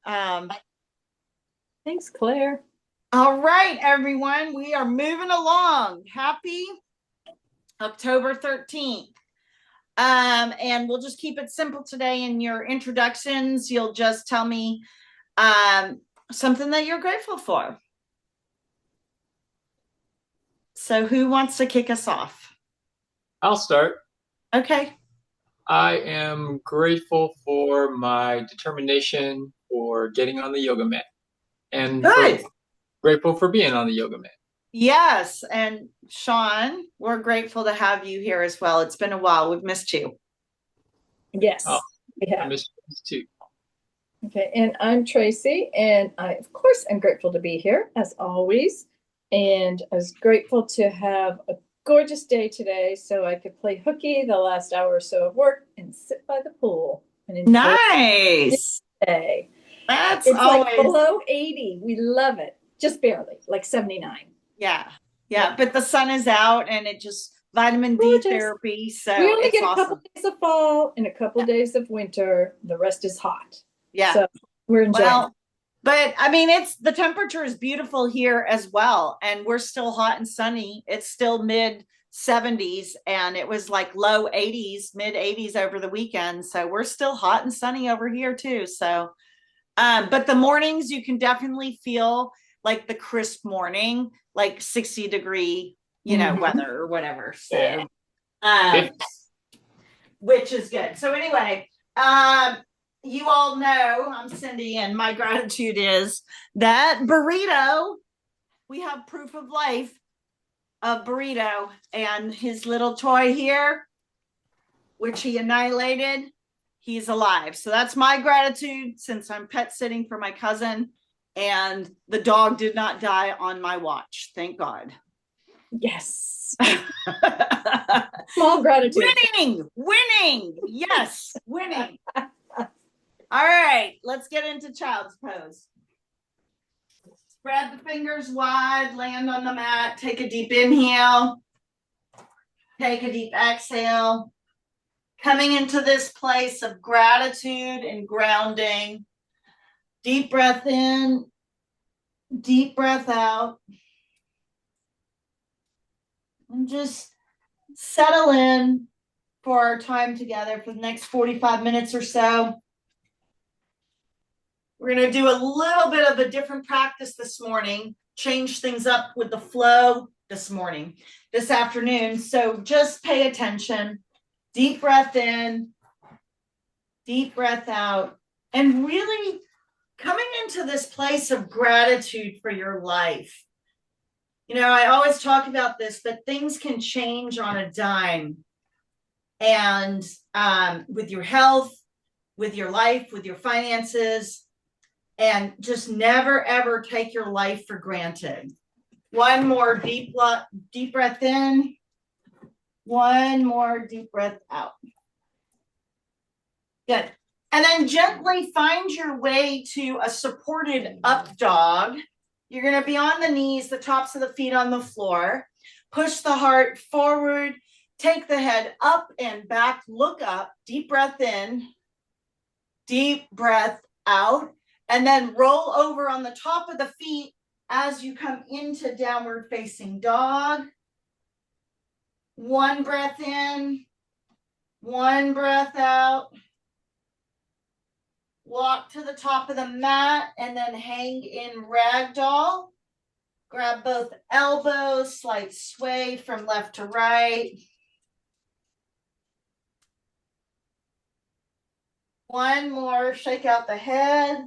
Um, Thanks, Claire. all right, everyone, we are moving along. Happy October 13th. And we'll just keep it simple today. In your introductions, you'll just tell me something that you're grateful for. So, who wants to kick us off? I'll start. Okay. I am grateful for my determination for getting on the yoga mat and Good. grateful for being on the yoga mat. Yes. And Sean, we're grateful to have you here as well. It's been a while. We've missed you. Yes, Oh, we I have. miss you too. Okay, and I'm Tracy, and I, of course, am grateful to be here as always. And I was grateful to have a gorgeous day today so I could play hooky the last hour or so of work and sit by the pool and enjoy the Nice. day. That's It's like always, below 80. We love it. Just barely, like 79. yeah. Yeah. Yeah. But the sun is out and it just vitamin D Gorgeous. therapy. We So only it's get a couple awesome. days of fall and a couple Yeah. days of winter. The rest is hot. Yeah. So we're enjoying it. Well, but I mean, it's the temperature is beautiful here as well. And we're still hot and sunny. It's still mid 70s and it was like low 80s, mid 80s over the weekend. So we're still hot and sunny over here too. So, but the mornings you can definitely feel like the crisp morning, like 60-degree, weather or whatever. Yeah. So, um, which is good. So anyway, you all know I'm Cindy, and my gratitude is that burrito. We have proof of life of burrito and his little toy here, which he annihilated. He's alive. So that's my gratitude since I'm pet sitting for my cousin, and the dog did not die on my watch. Thank God. Yes. Small gratitude. Winning. Yes, winning. All right, let's get into child's pose. Spread the fingers wide, land on the mat, take a deep inhale, take a deep exhale. Coming into this place of gratitude and grounding. Deep breath in, deep breath out. And just settle in for our time together for the next 45 minutes or so. We're going to do a little bit of a different practice this morning, change things up with the flow this afternoon. So just pay attention, deep breath in, deep breath out, and really coming into this place of gratitude for your life. I always talk about this, that things can change on a dime. And with your health, with your life, with your finances, and just never, ever take your life for granted. One more deep breath in. One more deep breath out. Good. And then gently find your way to a supported up dog. You're going to be on the knees, the tops of the feet on the floor. Push the heart forward. Take the head up and back. Look up. Deep breath in. Deep breath out. And then roll over on the top of the feet as you come into downward facing dog. One breath in. One breath out. Walk to the top of the mat and then hang in ragdoll. Grab both elbows, slight sway from left to right. One more, shake out the head.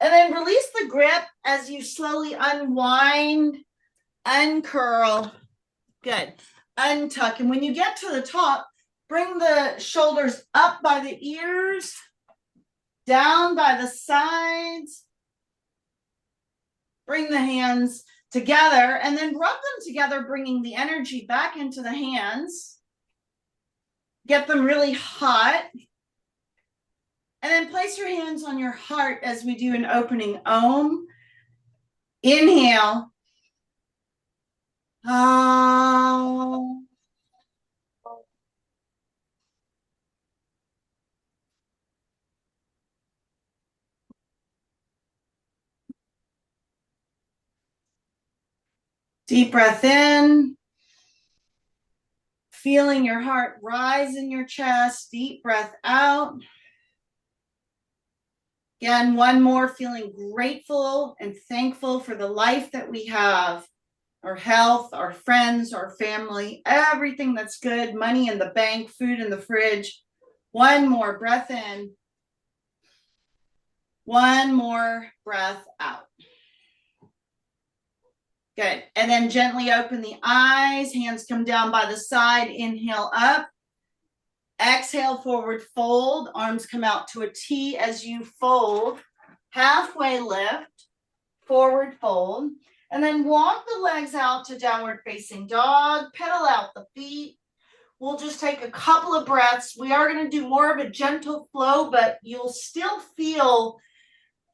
And then release the grip as you slowly unwind, uncurl. Good. Untuck. And when you get to the top, bring the shoulders up by the ears, down by the sides. Bring the hands together and then rub them together, bringing the energy back into the hands. Get them really hot. And then place your hands on your heart as we do an opening Om. Inhale. Om. Deep breath in. Feeling your heart rise in your chest. Deep breath out. Again, one more, feeling grateful and thankful for the life that we have, our health, our friends, our family, everything that's good, money in the bank, food in the fridge. One more breath in. One more breath out. Good. And then gently open the eyes. Hands come down by the side. Inhale up. Exhale, forward fold. Arms come out to a T as you fold. Halfway lift. Forward fold. And then walk the legs out to downward facing dog. Pedal out the feet. We'll just take a couple of breaths. We are going to do more of a gentle flow, but you'll still feel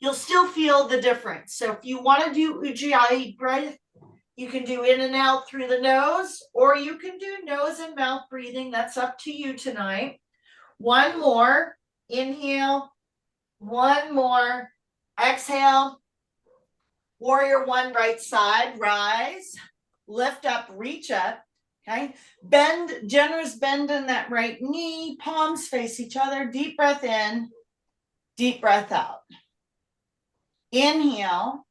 the difference. So if you want to do Ujjayi breath, you can do in and out through the nose, or you can do nose and mouth breathing. That's up to you tonight. One more. Inhale. One more. Exhale. Warrior one, right side. Rise. Lift up. Reach up. Okay. Bend, generous bend in that right knee. Palms face each other. Deep breath in. Deep breath out. Inhale.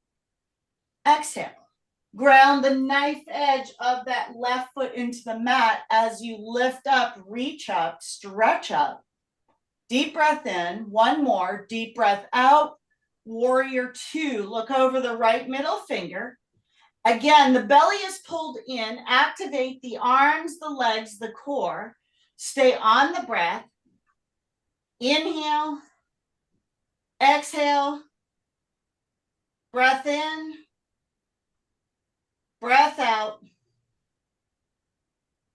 Exhale. Ground the knife edge of that left foot into the mat as you lift up, reach up, stretch up. Deep breath in. One more. Deep breath out. Warrior two. Look over the right middle finger. Again, the belly is pulled in. Activate the arms, the legs, the core. Stay on the breath. Inhale. Exhale. Breath in. Breath out.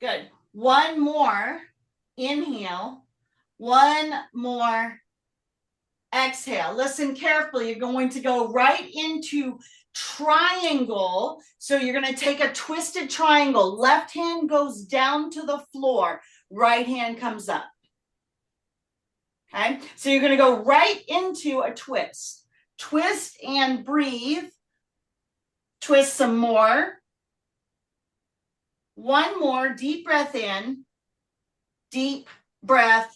Good. One more. Inhale. One more. Exhale. Listen carefully. You're going to go right into triangle. So you're going to take a twisted triangle. Left hand goes down to the floor. Right hand comes up. Okay. So you're going to go right into a twist. Twist and breathe. Twist some more. One more. Deep breath in. Deep breath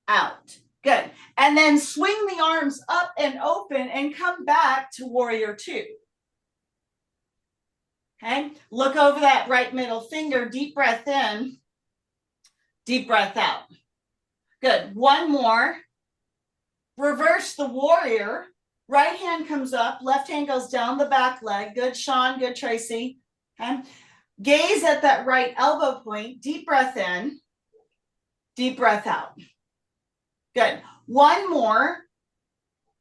out. Good. And then swing the arms up and open and come back to warrior two. Okay. Look over that right middle finger. Deep breath in. Deep breath out. Good. One more. Reverse the warrior. Right hand comes up. Left hand goes down the back leg. Good, Sean. Good, Tracy. Okay. Gaze at that right elbow point. Deep breath in. Deep breath out. Good. One more.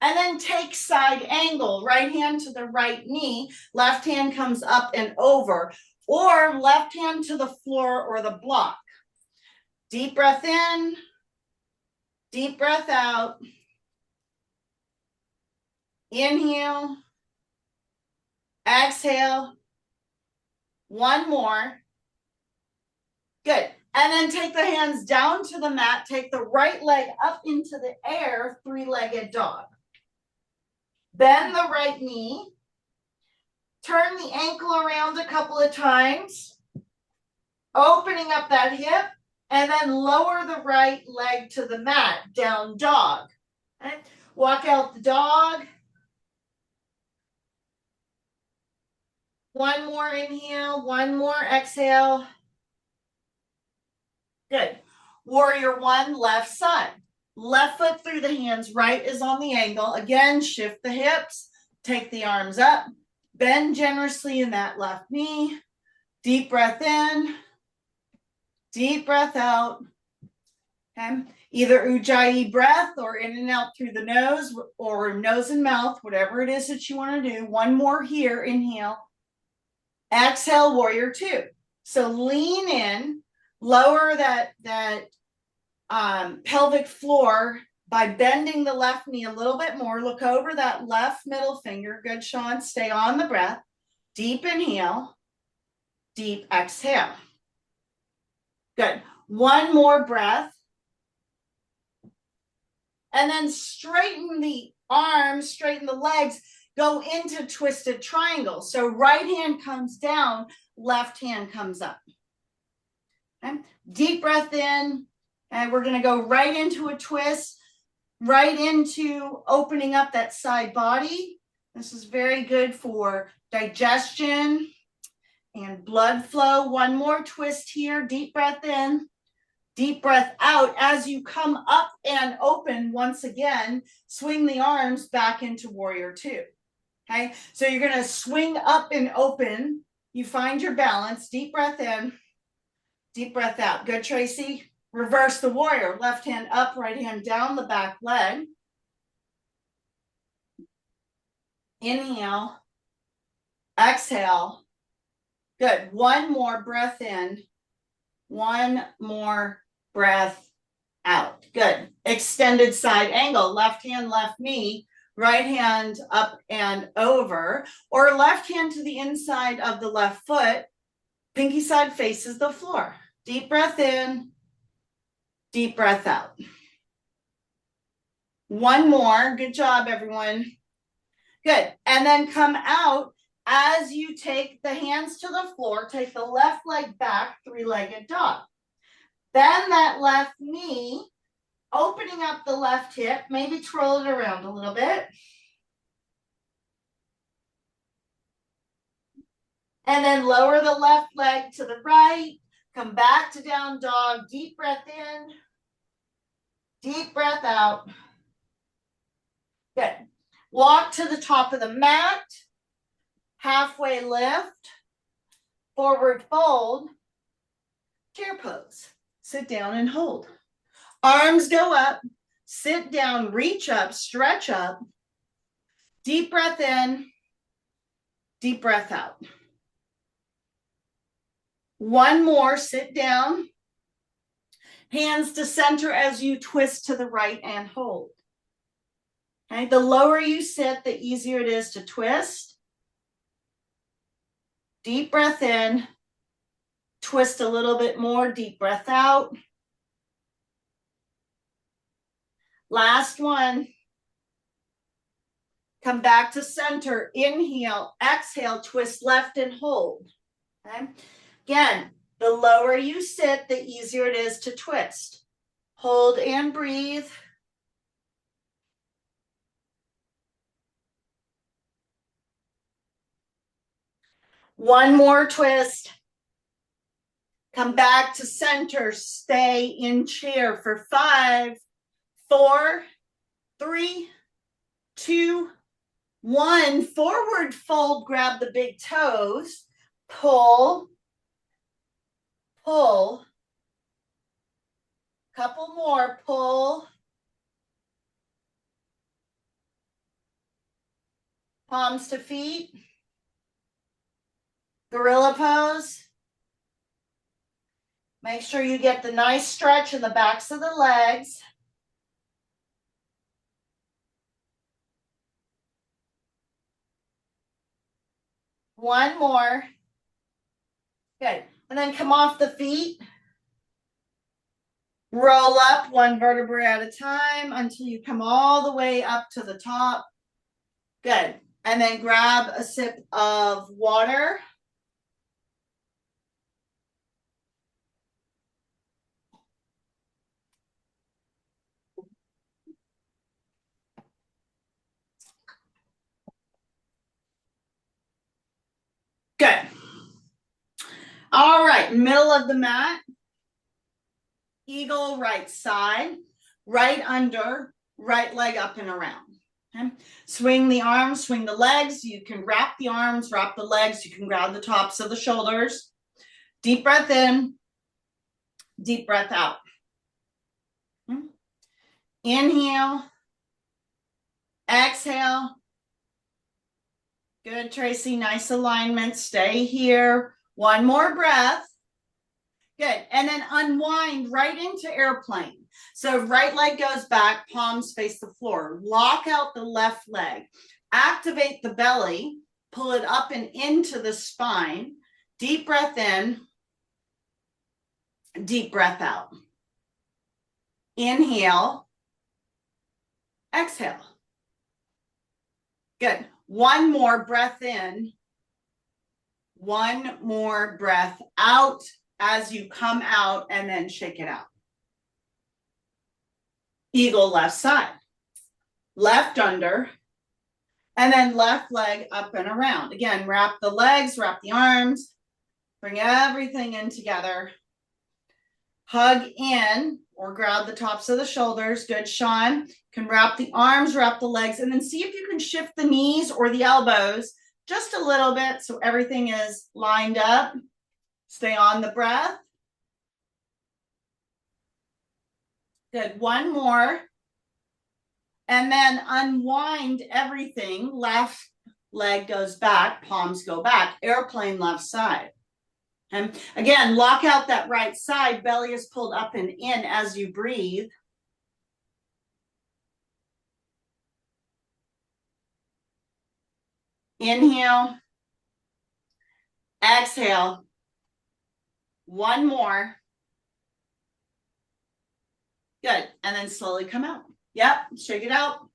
And then take side angle. Right hand to the right knee. Left hand comes up and over. Or left hand to the floor or the block. Deep breath in. Deep breath out. Inhale. Exhale. One more. Good. And then take the hands down to the mat. Take the right leg up into the air, three-legged dog. Bend the right knee. Turn the ankle around a couple of times. Opening up that hip. And then lower the right leg to the mat. Down dog. Okay. Walk out the dog. One more inhale. One more exhale. Good. Warrior one, left side. Left foot through the hands, right is on the angle. Again, shift the hips, take the arms up, bend generously in that left knee. Deep breath in, deep breath out. Okay. Either Ujjayi breath or in and out through the nose or nose and mouth, whatever it is that you want to do. One more here, inhale. Exhale, warrior two. So lean in. Lower that pelvic floor by bending the left knee a little bit more. Look over that left middle finger. Good, Sean. Stay on the breath. Deep inhale. Deep exhale. Good. One more breath. And then straighten the arms, straighten the legs. Go into twisted triangle. So right hand comes down. left hand comes up. Okay. Deep breath in, and we're going to go right into a twist, right into opening up that side body. This is very good for digestion and blood flow. One more twist here. Deep breath in, deep breath out. As you come up and open once again, swing the arms back into warrior two. Okay, so you're going to swing up and open. You find your balance. Deep breath in, deep breath out. Good, Tracy. Reverse the warrior. Left hand up, right hand down the back leg. Inhale, exhale. Good. One more breath in, one more breath out. Good. Extended side angle. Left hand, left knee. Right hand up and over, or left hand to the inside of the left foot. Pinky side faces the floor. Deep breath in, deep breath out. One more. Good job, everyone. Good. And then come out as you take the hands to the floor. Take the left leg back, three-legged dog. Bend that left knee, opening up the left hip, maybe twirl it around a little bit. And then lower the left leg to the right, come back to down dog, deep breath in, deep breath out. Good. Walk to the top of the mat, halfway lift, forward fold, chair pose. Sit down and hold. Arms go up, sit down, reach up, stretch up. Deep breath in, deep breath out. One more, sit down. Hands to center as you twist to the right and hold. Okay, the lower you sit, the easier it is to twist. Deep breath in, twist a little bit more, deep breath out. Last one. Come back to center, inhale, exhale, twist left and hold. Okay. Again, the lower you sit, the easier it is to twist. Hold and breathe. One more twist. Come back to center, stay in chair for 5, 4, 3, 2, 1. Forward fold, grab the big toes, pull, pull. Couple more, pull. Palms to feet. Gorilla pose. Make sure you get the nice stretch in the backs of the legs. One more. Good. And then come off the feet. Roll up one vertebrae at a time until you come all the way up to the top. Good. And then grab a sip of water. Good. All right, middle of the mat. Eagle right side, right under, right leg up and around. Okay. Swing the arms, swing the legs. You can wrap the arms, wrap the legs. You can grab the tops of the shoulders. Deep breath in, deep breath out. Inhale, exhale. Good, Tracy. Nice alignment. Stay here. One more breath. Good. And then unwind right into airplane. So right leg goes back, palms face the floor. Lock out the left leg. Activate the belly. Pull it up and into the spine. Deep breath in. Deep breath out. Inhale. Exhale. Good. One more breath in. One more breath out as you come out, and then shake it out. Eagle left side. Left under, and then left leg up and around. Again, wrap the legs, wrap the arms, bring everything in together. Hug in or grab the tops of the shoulders. Good, Sean. Can wrap the arms, wrap the legs, and then see if you can shift the knees or the elbows just a little bit so everything is lined up. Stay on the breath. Good, one more. And then unwind everything. Left leg goes back, palms go back, airplane left side. And again, lock out that right side, belly is pulled up and in as you breathe. Inhale, exhale, one more. Good, and then slowly come out. Yep, shake it out.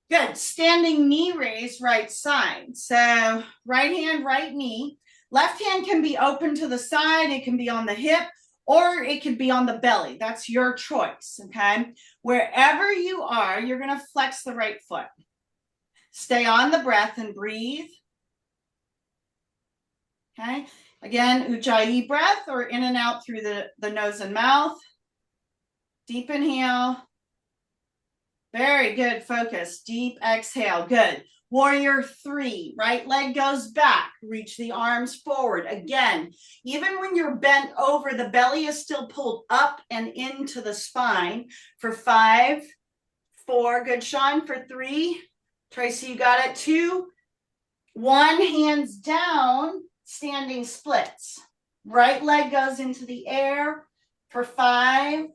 Good, standing knee raise, right side. So right hand, right knee. Left hand can be open to the side, it can be on the hip, or it could be on the belly. That's your choice, okay? Wherever you are, you're gonna flex the right foot. Stay on the breath and breathe. Okay, again, Ujjayi breath or in and out through the nose and mouth. Deep inhale. Very good, focus. Deep exhale, good. Warrior three, right leg goes back, reach the arms forward. Again, even when you're bent over, the belly is still pulled up and into the spine. For 5, 4, good, Sean. For 3, Tracy, you got it. 2, 1, hands down, standing splits. Right leg goes into the air. For 5,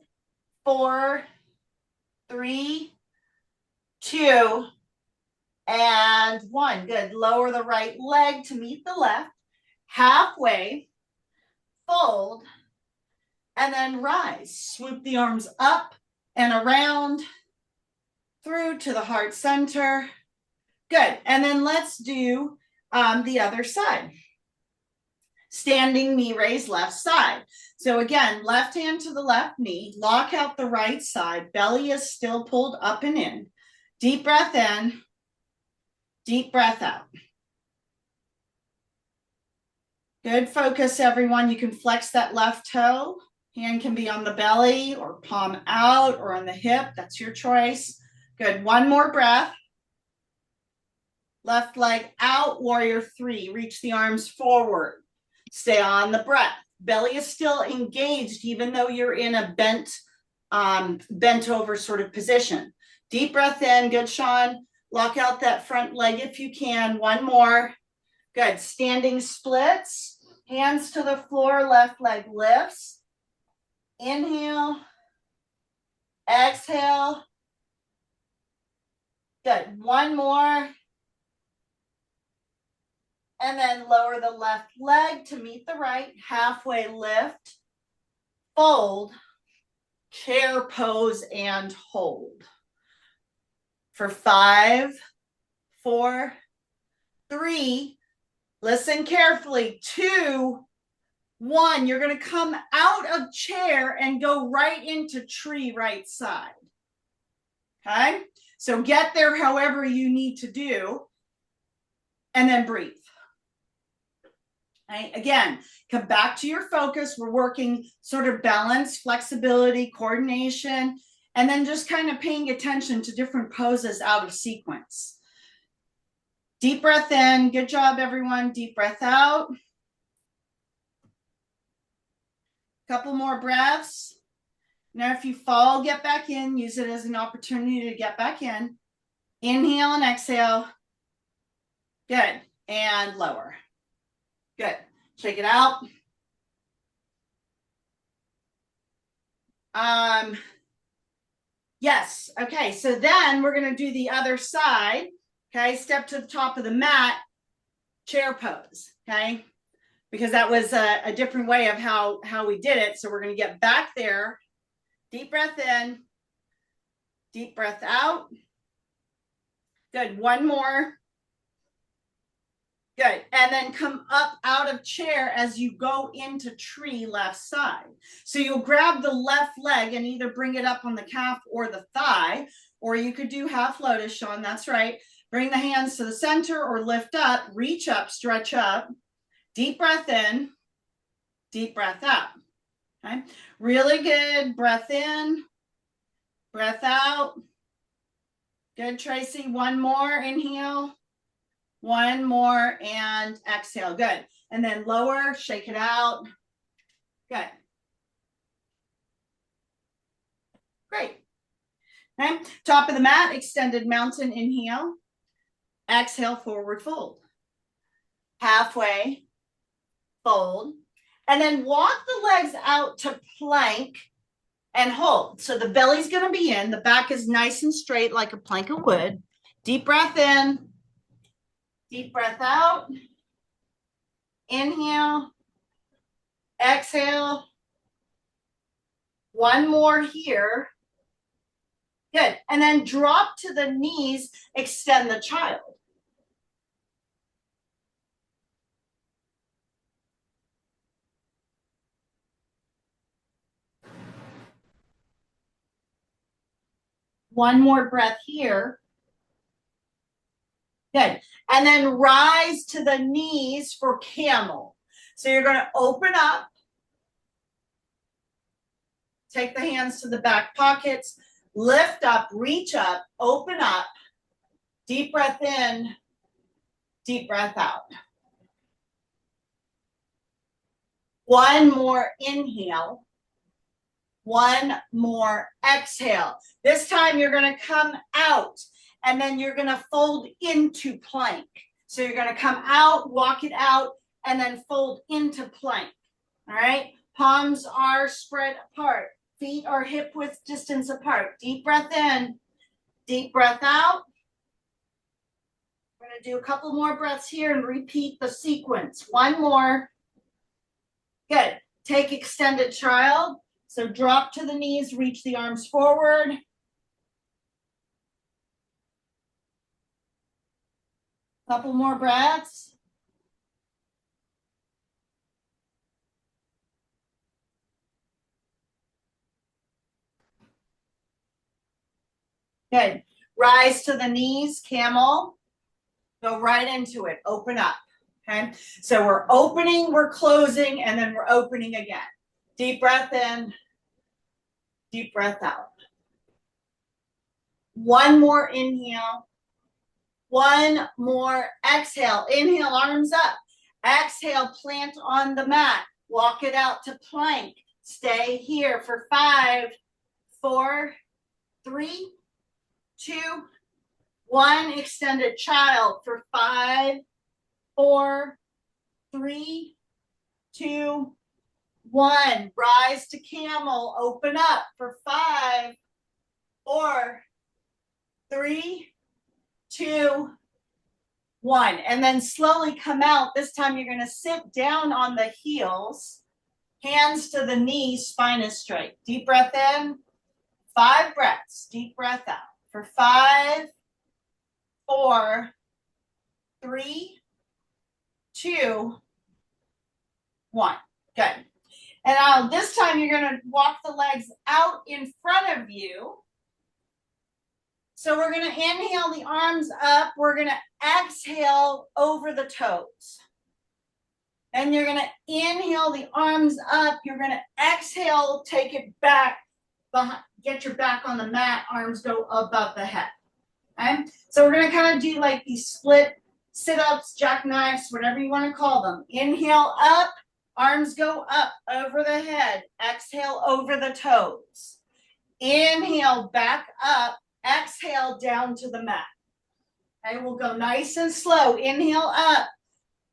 4, 3, 2, and 1. Good. Lower the right leg to meet the left. Halfway, fold, and then rise. Swoop the arms up and around through to the heart center. Good. And then let's do the other side. Standing knee raise, left side. So again, left hand to the left knee, lock out the right side. Belly is still pulled up and in. Deep breath in, deep breath out. Good, focus everyone. You can flex that left toe. Hand can be on the belly or palm out or on the hip. That's your choice. Good, one more breath. Left leg out, warrior three. Reach the arms forward. Stay on the breath. Belly is still engaged even though you're in a bent over sort of position. Deep breath in, good, Sean. Lock out that front leg if you can. One more. Good, standing splits. Hands to the floor, left leg lifts. Inhale. Exhale. Good, one more. And then lower the left leg to meet the right. Halfway lift. Fold. Chair pose and hold. For 5, 4, 3, listen carefully, 2, 1. You're going to come out of chair and go right into tree right side. Okay? So get there however you need to do, and then breathe. Okay? Again, come back to your focus. We're working sort of balance, flexibility, coordination, and then just kind of paying attention to different poses out of sequence. Deep breath in. Good job, everyone. Deep breath out. Couple more breaths. Now, if you fall, get back in. Use it as an opportunity to get back in. Inhale and exhale. Good. And lower. Good. Shake it out. Yes. Okay. So then we're going to do the other side. Okay. Step to the top of the mat, chair pose. Okay. Because that was a different way of how we did it. So we're going to get back there. Deep breath in. Deep breath out. Good. One more. Good. And then come up out of chair as you go into tree left side. So you'll grab the left leg and either bring it up on the calf or the thigh, or you could do half lotus, Sean. That's right. Bring the hands to the center or lift up, reach up, stretch up. Deep breath in, deep breath out. Okay. Really good. Breath in, breath out. Good, Tracy. One more. Inhale. One more and exhale. Good. And then lower, shake it out. Good. Great. Okay. Top of the mat, extended mountain. Inhale. Exhale, forward fold. Halfway, fold. And then walk the legs out to plank and hold. So the belly's going to be in. The back is nice and straight like a plank of wood. Deep breath in. Deep breath out. Inhale. Exhale. One more here. Good. And then drop to the knees, extend the child. One more breath here. Good. And then rise to the knees for camel. So you're going to open up. Take the hands to the back pockets. Lift up, reach up, open up. Deep breath in, deep breath out. One more inhale. One more exhale. This time you're going to come out and then you're going to fold into plank. So you're going to come out, walk it out, and then fold into plank. All right. Palms are spread apart. Feet are hip width distance apart. Deep breath in, deep breath out. We're going to do a couple more breaths here and repeat the sequence. One more. Good. Take extended child. So drop to the knees, reach the arms forward. Couple more breaths. Good. Rise to the knees, camel. Go right into it. Open up. Okay. So we're opening, we're closing, and then we're opening again. Deep breath in. Deep breath out. One more inhale. One more exhale. Inhale, arms up. Exhale, plant on the mat. Walk it out to plank. Stay here for 5, 4, 3, 2, 1. Extended child for 5, 4, 3, 2, 1. Rise to camel. Open up for 5, 4, 3, 2, 1. And then slowly come out. This time you're going to sit down on the heels. Hands to the knees, spine is straight. Deep breath in. 5 breaths. Deep breath out. For 5, 4, 3, 2, 1. Good. And now this time you're going to walk the legs out in front of you. So we're going to inhale the arms up. We're going to exhale over the toes. And you're going to inhale the arms up. You're going to exhale, take it back, behind, get your back on the mat. Arms go above the head. Okay? So we're going to kind of do like these split sit-ups, jackknives, whatever you want to call them. Inhale up. Arms go up over the head. Exhale over the toes. Inhale back up. Exhale down to the mat. Okay, we'll go nice and slow. Inhale up.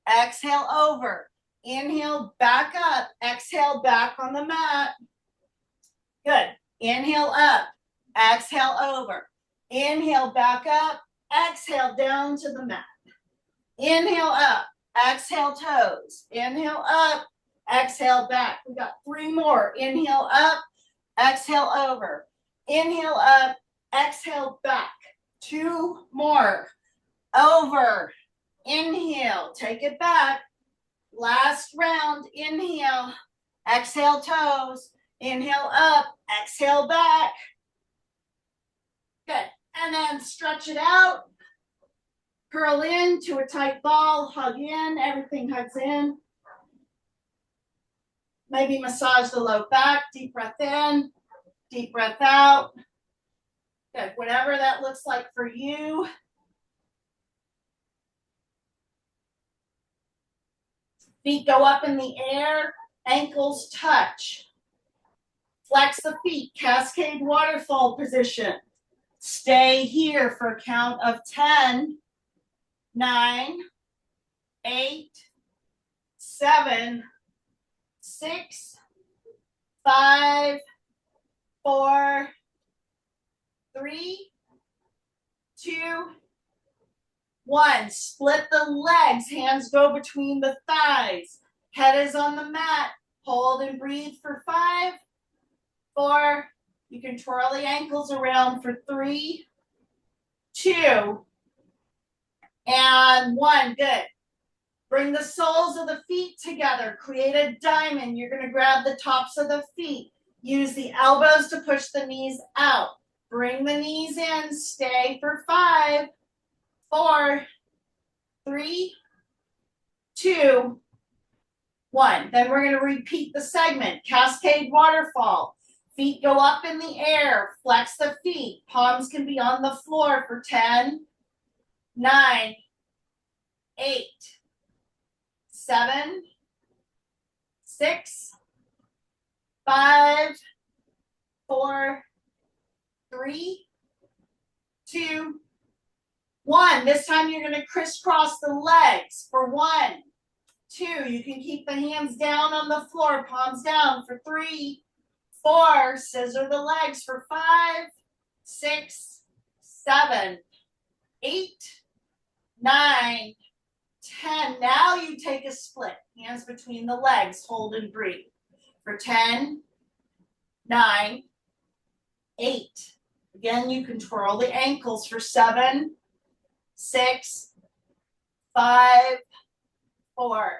Exhale over. Inhale back up. Exhale back on the mat. Good. Inhale up. Exhale over. Inhale back up. Exhale down to the mat. Inhale up. Exhale toes. Inhale up. Exhale back. We got 3 more. Inhale up. Exhale over. Inhale up. Exhale back. 2 more. Over. Inhale, take it back. Last round, inhale, exhale toes, inhale up, exhale back. Good, and then stretch it out. Curl in to a tight ball, hug in, everything hugs in. Maybe massage the low back, deep breath in, deep breath out. Good, whatever that looks like for you. Feet go up in the air, ankles touch. Flex the feet, cascade waterfall position. Stay here for a count of 10, 9, 8, 7, 6, 5, 4, 3, 2, 1. Split the legs, hands go between the thighs. Head is on the mat. Hold and breathe for 5, 4. You can twirl the ankles around for 3, 2, and 1. Good. Bring the soles of the feet together. Create a diamond. You're going to grab the tops of the feet. Use the elbows to push the knees out. Bring the knees in. Stay for 5, 4, 3, 2, 1. Then we're going to repeat the segment. Cascade waterfall. Feet go up in the air. Flex the feet. Palms can be on the floor for 10, 9, 8, 7, 6, 5, 4, 3, 2, 1. This time you're going to crisscross the legs for 1, 2. You can keep the hands down on the floor, palms down for 3, 4. Scissor the legs for 5, 6, 7, 8, 9, 10. Now you take a split. Hands between the legs. Hold and breathe. For 10, 9, 8. Again, you can twirl the ankles for 7, 6, 5, 4,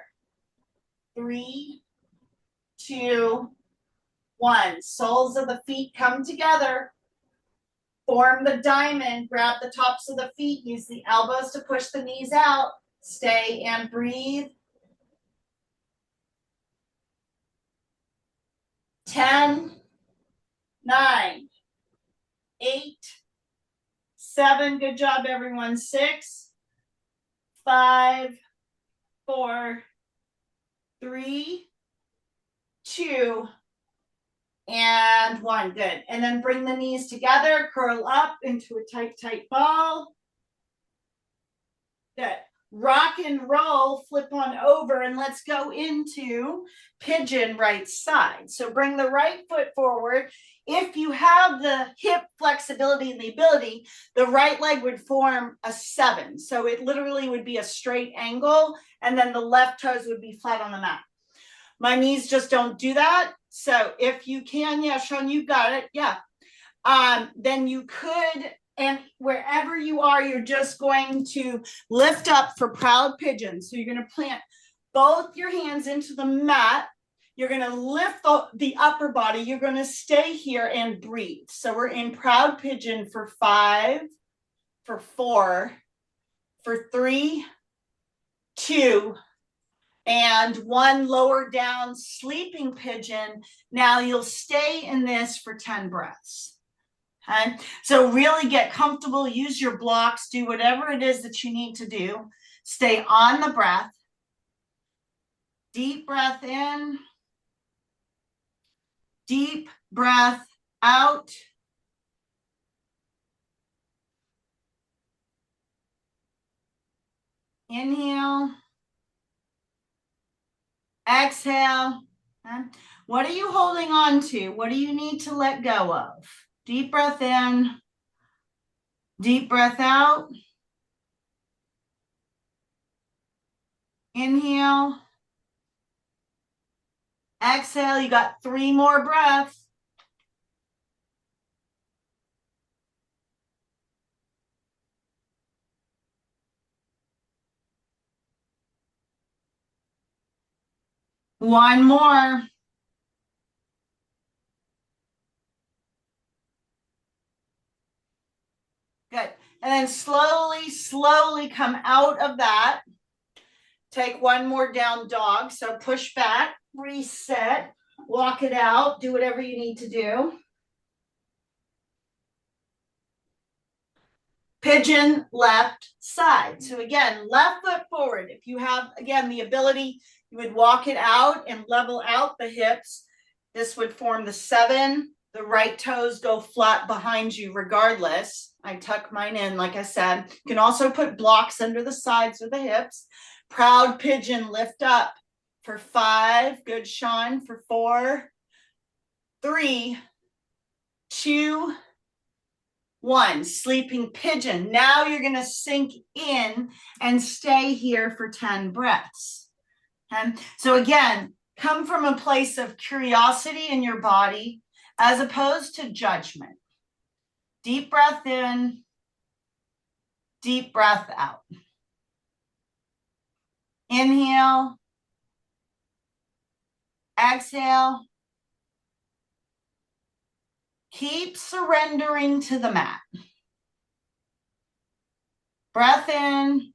3, 2, 1. Soles of the feet come together. Form the diamond. Grab the tops of the feet. Use the elbows to push the knees out. Stay and breathe. 10, 9, 8, 7. Good job, everyone. 6, 5, 4, 3, 2, and 1. Good. And then bring the knees together. Curl up into a tight, tight ball. Good. Rock and roll, flip on over, and let's go into pigeon right side. So bring the right foot forward. If you have the hip flexibility and the ability, the right leg would form a 7. So it literally would be a straight angle, and then the left toes would be flat on the mat. My knees just don't do that. So if you can, yeah, Sean, you got it. Yeah. Then you could, and wherever you are, you're just going to lift up for proud pigeon. So you're going to plant both your hands into the mat. You're going to lift the upper body. You're going to stay here and breathe. So we're in proud pigeon for 5, for 4, for 3, 2, and 1. Lower down, sleeping pigeon. Now you'll stay in this for 10 breaths. Okay, so really get comfortable, use your blocks, do whatever it is that you need to do. Stay on the breath. Deep breath in. Deep breath out. Inhale. Exhale. Okay. What are you holding on to? What do you need to let go of? Deep breath in. Deep breath out. Inhale. Exhale. You got 3 more breaths. One more. Good. And then slowly, slowly come out of that. Take one more down dog. So push back, reset, walk it out, do whatever you need to do. Pigeon left side. So again, left foot forward. If you have, again, the ability, you would walk it out and level out the hips. This would form the 7. The right toes go flat behind you regardless. I tuck mine in, like I said. You can also put blocks under the sides of the hips. Proud pigeon, lift up for 5. Good, Sean, for 4, 3, 2, 1. Sleeping pigeon. Now you're going to sink in and stay here for 10 breaths. Okay? So again, come from a place of curiosity in your body as opposed to judgment. Deep breath in, deep breath out. Inhale, exhale. Keep surrendering to the mat. Breath in,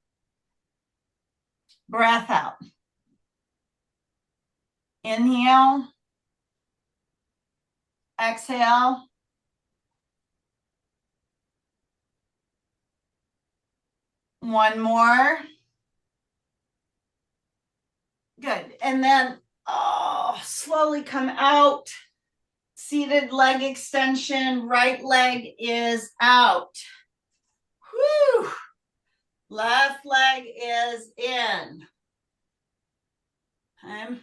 breath out. Inhale, exhale. One more. Good. And then slowly come out. Seated leg extension. Right leg is out. Whew. Left leg is in. Okay.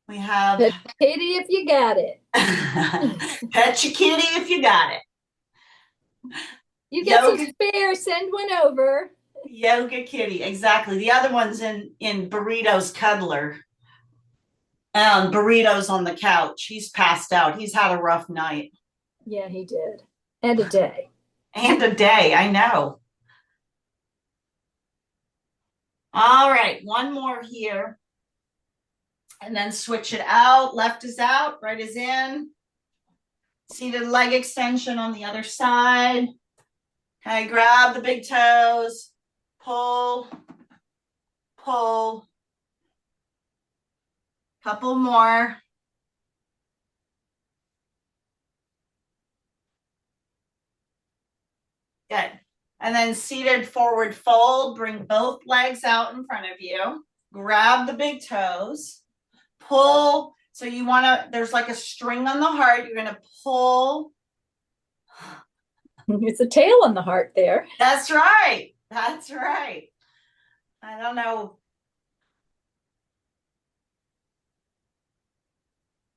We have Pet kitty if you got it. pet your kitty if you got it. You got some Yoga, spare, send one over. yoga kitty, exactly. The other one's in Burrito's cuddler. Burrito's on the couch. He's passed out. He's had a rough night. Yeah, he did. And a day. And a day, I know. All right, one more here. And then switch it out. Left is out, right is in. Seated leg extension on the other side. Okay, grab the big toes. Pull, pull. Couple more. Good. And then seated forward fold. Bring both legs out in front of you. Grab the big toes. Pull. So you want to, there's like a string on the heart. You're going to pull. It's a tail on the heart there. That's right. That's right. I don't know.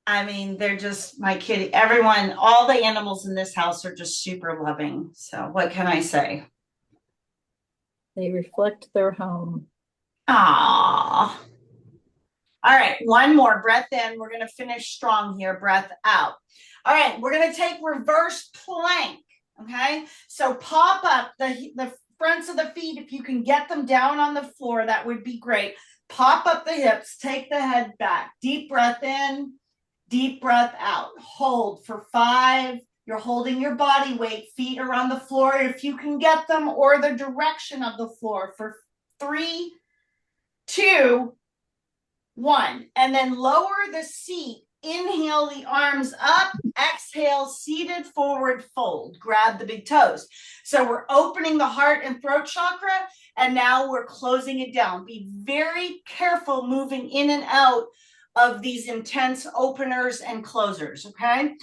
I mean, they're just my kitty. Everyone, all the animals in this house are just super loving. So what can I say? They reflect their home. Ah. All right, one more breath in. We're going to finish strong here. Breath out. All right, we're going to take reverse plank. Okay, so pop up the fronts of the feet. If you can get them down on the floor, that would be great. Pop up the hips. Take the head back. Deep breath in. Deep breath out. Hold for 5. You're holding your body weight. Feet are on the floor if you can get them, or the direction of the floor for 3, 2, 1. And then lower the seat. Inhale the arms up. Exhale, seated forward fold. Grab the big toes. So we're opening the heart and throat chakra, and now we're closing it down. Be very careful moving in and out of these intense openers and closers, okay?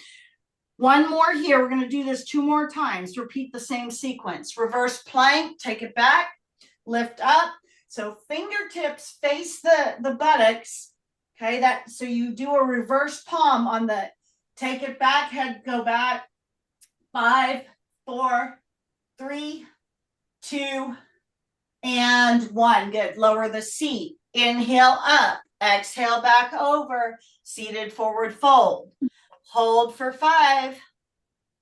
One more here. We're going to do this 2 more times. Repeat the same sequence. Reverse plank, take it back, lift up. So fingertips face the buttocks, okay? That so you do a reverse palm on the take it back, head go back. 5, 4, 3, 2, and 1. Good. Lower the seat. Inhale up. Exhale back over. Seated forward fold. Hold for 5,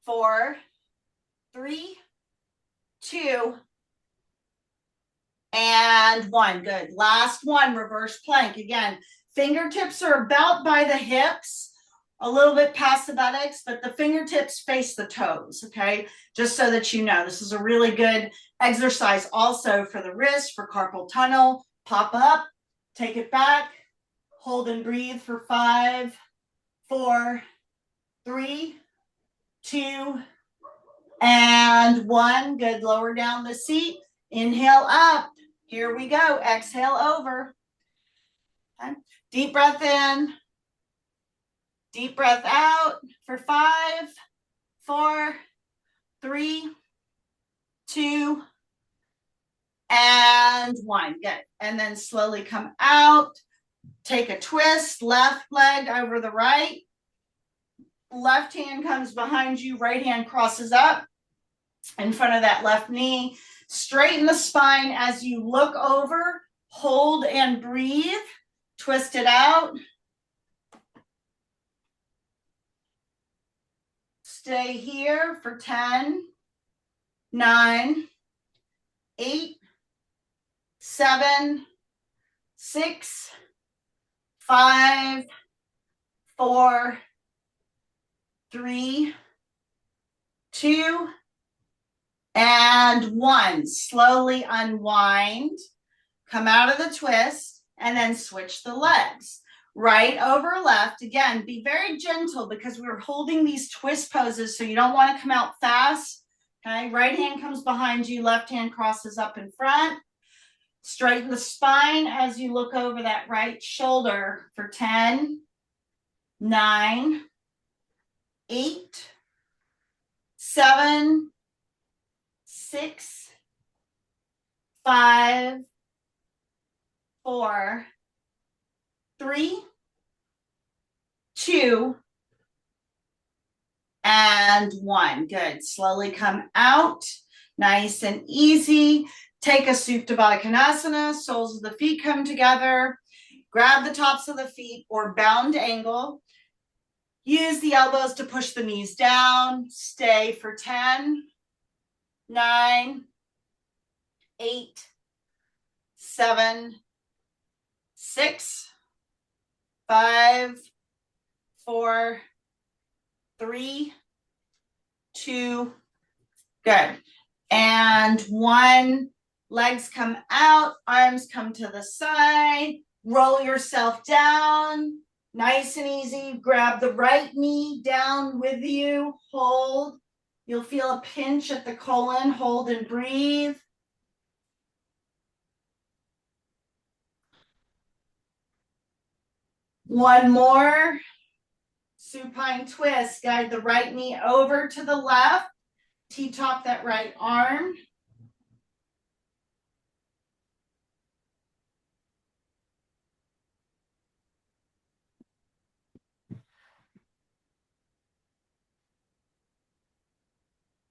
4, 3, 2, and one. Good. Last one, reverse plank. Again, fingertips are about by the hips, a little bit past the buttocks, but the fingertips face the toes, okay? Just so that you know, this is a really good exercise also for the wrist, for carpal tunnel. Pop up, take it back, hold and breathe for 5, 4, 3, 2, and 1. Good. Lower down the seat. Inhale up. Here we go. Exhale over. Okay. Deep breath in. Deep breath out for 5, 4, 3, 2, and 1. Good. And then slowly come out. Take a twist. Left leg over the right. Left hand comes behind you. Right hand crosses up in front of that left knee. Straighten the spine as you look over. Hold and breathe. Twist it out. Stay here for 10, 9, 8, 7, 6, 5, 4, 3, 2, and 1. Slowly unwind. Come out of the twist and then switch the legs. Right over left. Again, be very gentle because we're holding these twist poses, so you don't want to come out fast. Okay, right hand comes behind you, left hand crosses up in front. Straighten the spine as you look over that right shoulder for 10, 9, 8, 7, 6, 5, 4, 3, 2, and 1. Good. Slowly come out. Nice and easy. Take a Supta Baddha Konasana. Soles of the feet come together. Grab the tops of the feet or bound angle. Use the elbows to push the knees down. Stay for 10, 9, 8, 7, 6, 5, 4, 3, 2, good. And 1. Legs come out, arms come to the side. Roll yourself down. Nice and easy. Grab the right knee down with you. Hold. You'll feel a pinch at the colon. Hold and breathe. One more. Supine twist. Guide the right knee over to the left. T-top that right arm.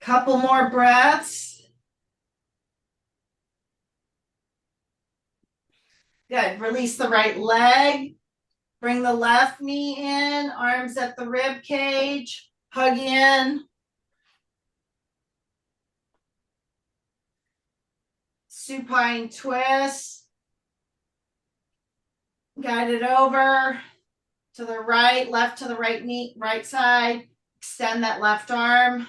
Couple more breaths. Good. Release the right leg. Bring the left knee in, arms at the rib cage. Hug in. Supine twist. Guide it over to the right, left to the right knee, right side. Extend that left arm.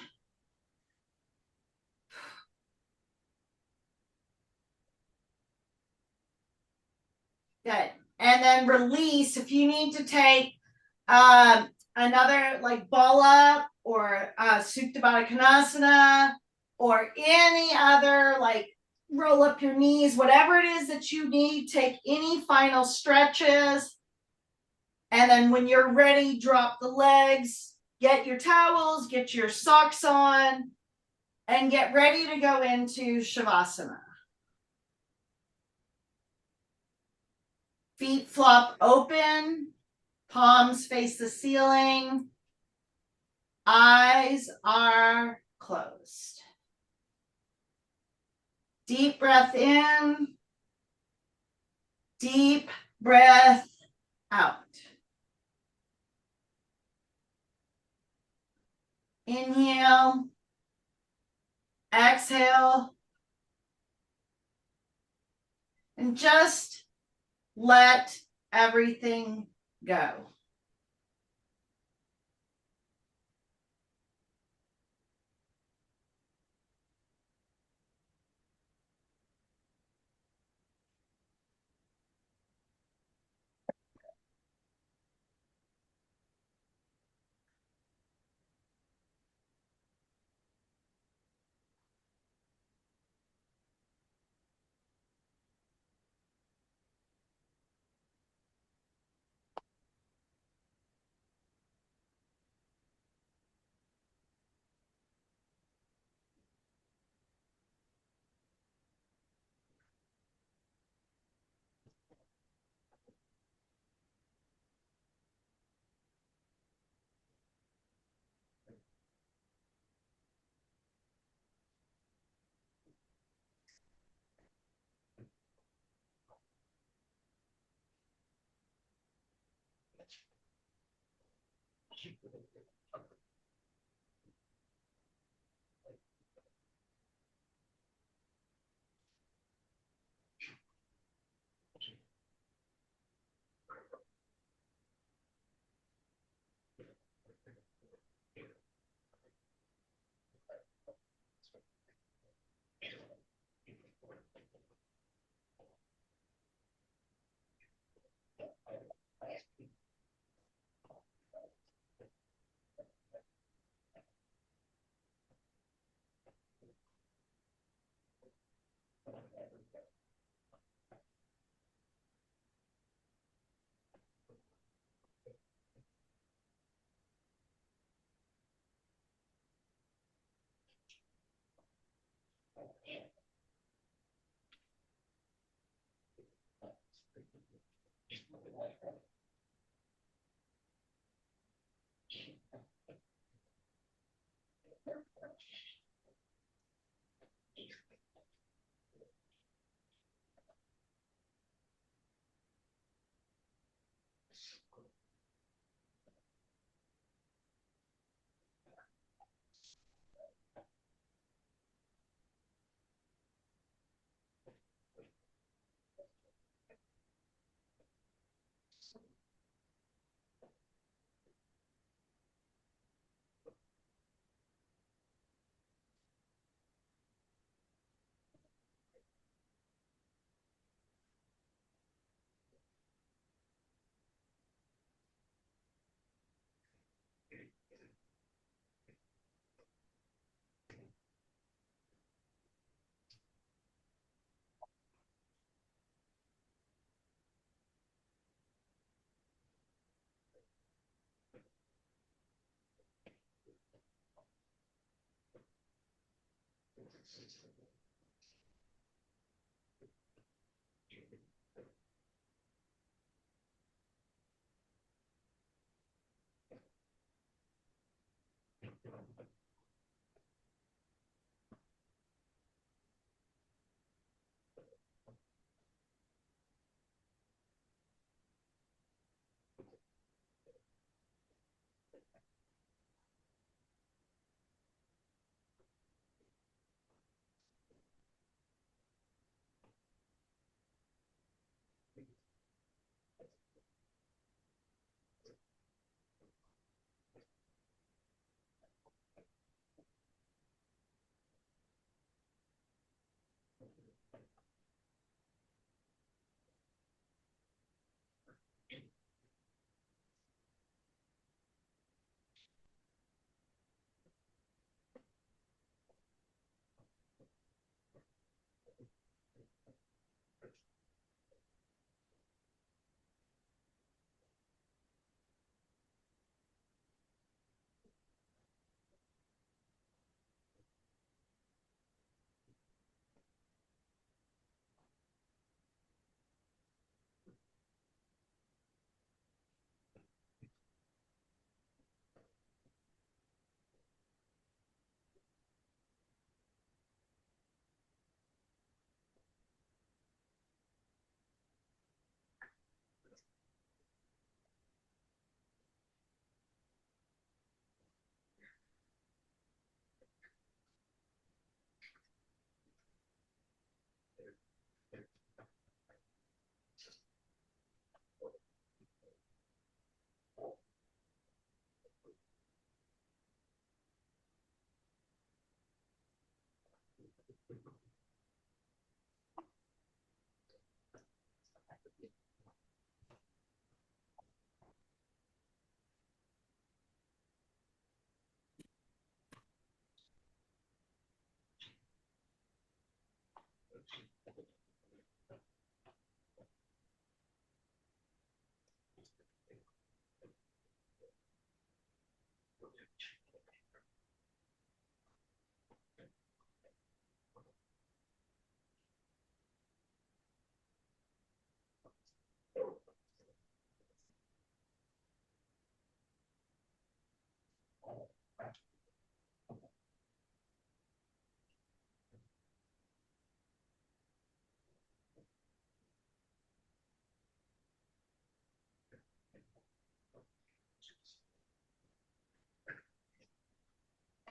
Good. And then release. If you need to take another like ball up or Supta Baddha Konasana or any other like roll up your knees, whatever it is that you need, take any final stretches. And then when you're ready, drop the legs, get your towels, get your socks on, and get ready to go into Shavasana. Feet flop open, palms face the ceiling, eyes are closed. Deep breath in, deep breath out. Inhale, exhale, And just let everything go.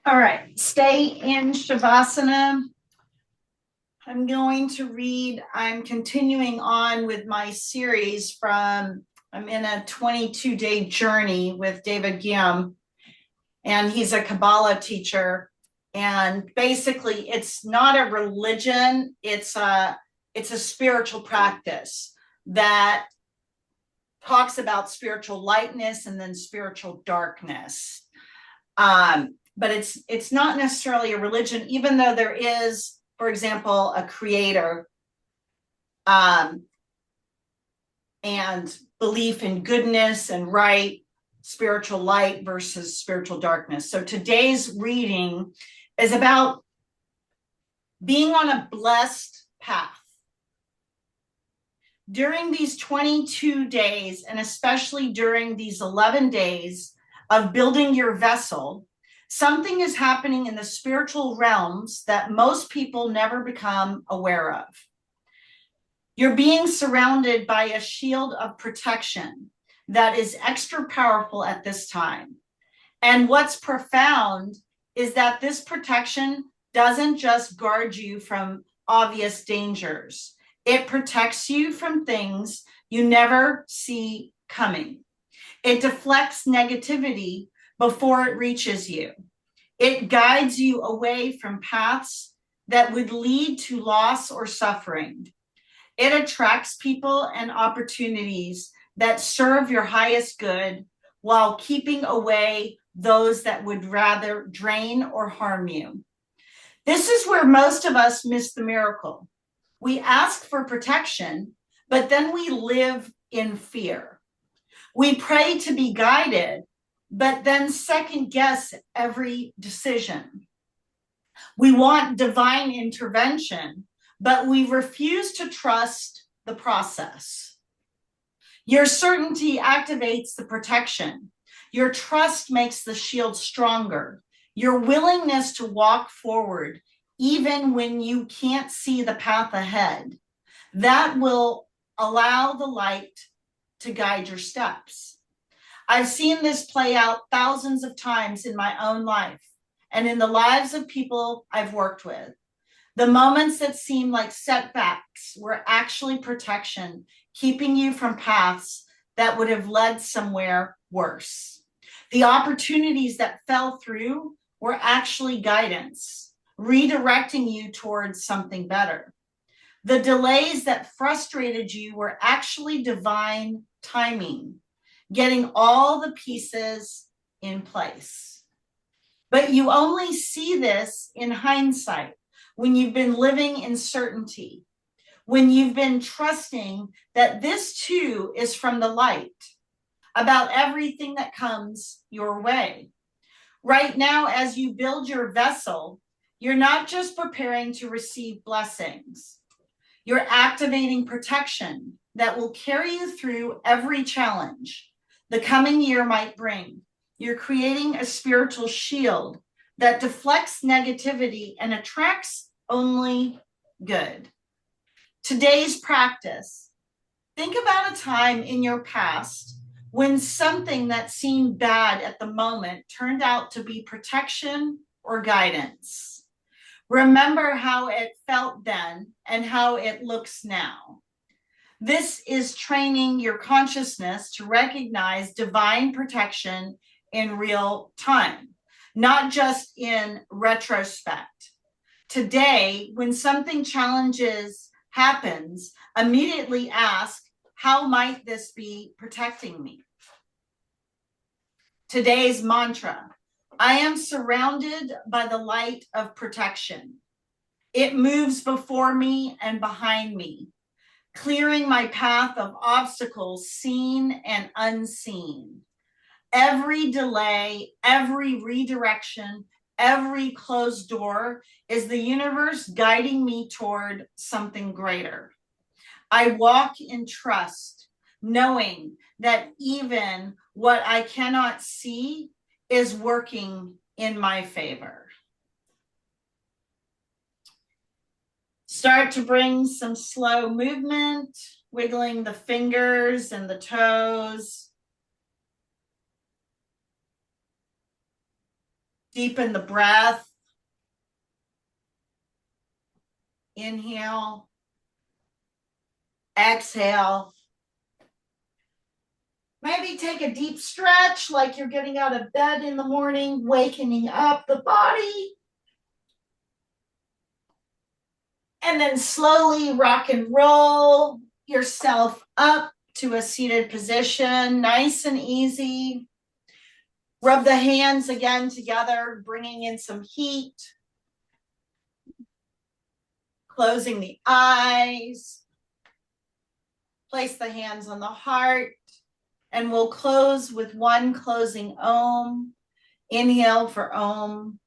All right, stay in Shavasana. I'm going to read, I'm continuing on with my series from, I'm in a 22-day journey with David Guillaume, and he's a Kabbalah teacher. And basically, it's not a religion, it's a spiritual practice that talks about spiritual lightness and then spiritual darkness. But it's not necessarily a religion, even though there is, for example, a creator, and belief in goodness and right, spiritual light versus spiritual darkness. So today's reading is about being on a blessed path. During these 22 days, and especially during these 11 days of building your vessel, something is happening in the spiritual realms that most people never become aware of. You're being surrounded by a shield of protection that is extra powerful at this time. And what's profound is that this protection doesn't just guard you from obvious dangers. It protects you from things you never see coming. It deflects negativity before it reaches you. It guides you away from paths that would lead to loss or suffering. It attracts people and opportunities that serve your highest good while keeping away those that would rather drain or harm you. This is where most of us miss the miracle. We ask for protection, but then we live in fear. We pray to be guided, but then second guess every decision. We want divine intervention, but we refuse to trust the process. Your certainty activates the protection. Your trust makes the shield stronger. Your willingness to walk forward, even when you can't see the path ahead, that will allow the light to guide your steps. I've seen this play out thousands of times in my own life and in the lives of people I've worked with. The moments that seem like setbacks were actually protection, keeping you from paths that would have led somewhere worse. The opportunities that fell through were actually guidance, redirecting you towards something better. The delays that frustrated you were actually divine timing, getting all the pieces in place. But you only see this in hindsight, when you've been living in certainty, when you've been trusting that this too is from the light, about everything that comes your way. Right now, as you build your vessel, you're not just preparing to receive blessings. You're activating protection that will carry you through every challenge the coming year might bring. You're creating a spiritual shield that deflects negativity and attracts only good. Today's practice. Think about a time in your past when something that seemed bad at the moment turned out to be protection or guidance. Remember how it felt then and how it looks now. This is training your consciousness to recognize divine protection in real time, not just in retrospect. Today, when something challenges happens, immediately ask, how might this be protecting me? Today's mantra, I am surrounded by the light of protection. It moves before me and behind me, clearing my path of obstacles seen and unseen. Every delay, every redirection, every closed door is the universe guiding me toward something greater. I walk in trust, knowing that even what I cannot see is working in my favor. Start to bring some slow movement, wiggling the fingers and the toes. Deepen the breath. Inhale. Exhale. Maybe take a deep stretch like you're getting out of bed in the morning, wakening up the body. And then slowly rock and roll yourself up to a seated position, nice and easy. Rub the hands again together, bringing in some heat. Closing the eyes. Place the hands on the heart. And we'll close with one closing Om. Inhale for Om.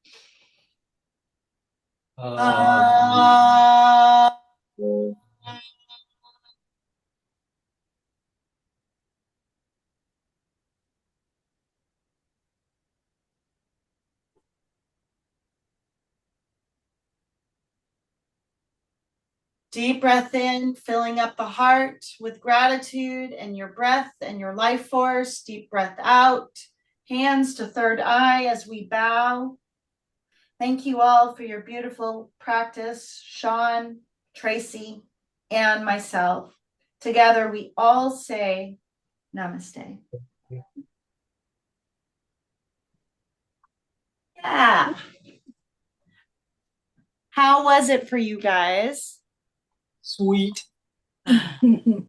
Deep breath in, filling up the heart with gratitude and your breath and your life force. Deep breath out. Hands to third eye as we bow. Thank you all for your beautiful practice, Sean, Tracy, and myself. Together we all say Namaste. Yeah. How was it for you guys? Sweet.